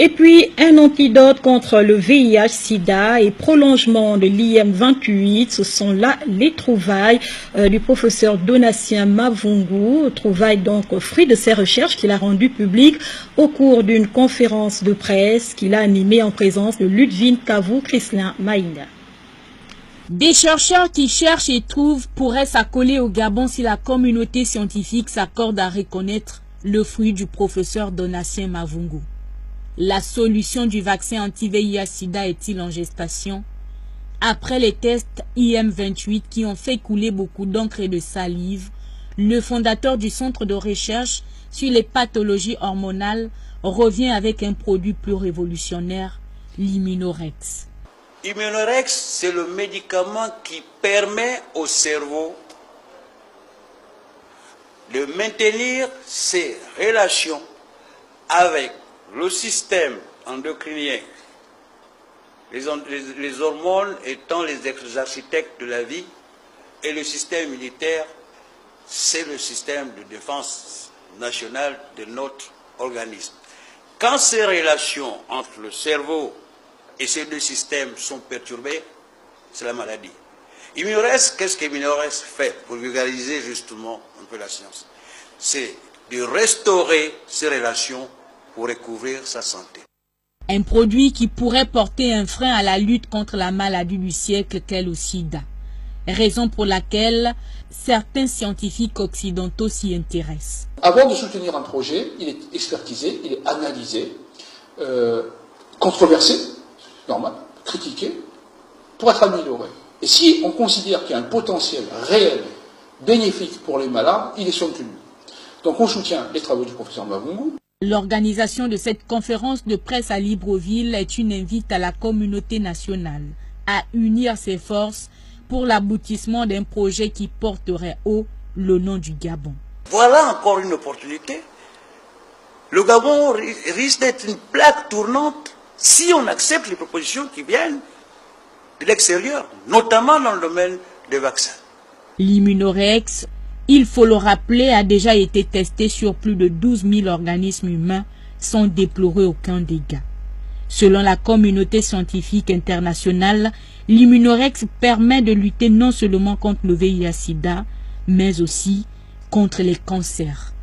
Et puis, un antidote contre le VIH-Sida et prolongement de l'IM28, ce sont là les trouvailles du professeur Donatien Mavungu, trouvailles donc fruit de ses recherches qu'il a rendues publiques au cours d'une conférence de presse qu'il a animée en présence de Ludwig Kavou, Christian Maïna. Des chercheurs qui cherchent et trouvent pourraient s'accoler au Gabon si la communauté scientifique s'accorde à reconnaître le fruit du professeur Donatien Mavungu. La solution du vaccin anti-VIH-Sida est-il en gestation? Après les tests IM28 qui ont fait couler beaucoup d'encre et de salive, le fondateur du centre de recherche sur les pathologies hormonales revient avec un produit plus révolutionnaire, l'Immunorex. Immunorex, c'est le médicament qui permet au cerveau de maintenir ses relations avec le système endocrinien, les hormones étant les architectes de la vie, et le système immunitaire, c'est le système de défense nationale de notre organisme. Quand ces relations entre le cerveau et ces deux systèmes sont perturbés, c'est la maladie. Immunorex, qu'est-ce qu'Immunorex fait pour vulgariser justement un peu la science? C'est de restaurer ces relations pour recouvrir sa santé. Un produit qui pourrait porter un frein à la lutte contre la maladie du siècle qu'est le sida. Raison pour laquelle certains scientifiques occidentaux s'y intéressent. Avant de soutenir un projet, il est expertisé, il est analysé, controversé, normal, critiqué, pour être amélioré. Et si on considère qu'il y a un potentiel réel, bénéfique pour les malades, il est soutenu. Donc on soutient les travaux du professeur Mavungu. L'organisation de cette conférence de presse à Libreville est une invite à la communauté nationale à unir ses forces pour l'aboutissement d'un projet qui porterait haut le nom du Gabon. Voilà encore une opportunité. Le Gabon risque d'être une plaque tournante si on accepte les propositions qui viennent de l'extérieur, notamment dans le domaine des vaccins. L'Immunorex, il faut le rappeler, a déjà été testé sur plus de 12 000 organismes humains sans déplorer aucun dégât. Selon la communauté scientifique internationale, l'Immunorex permet de lutter non seulement contre le VIH-Sida, mais aussi contre les cancers.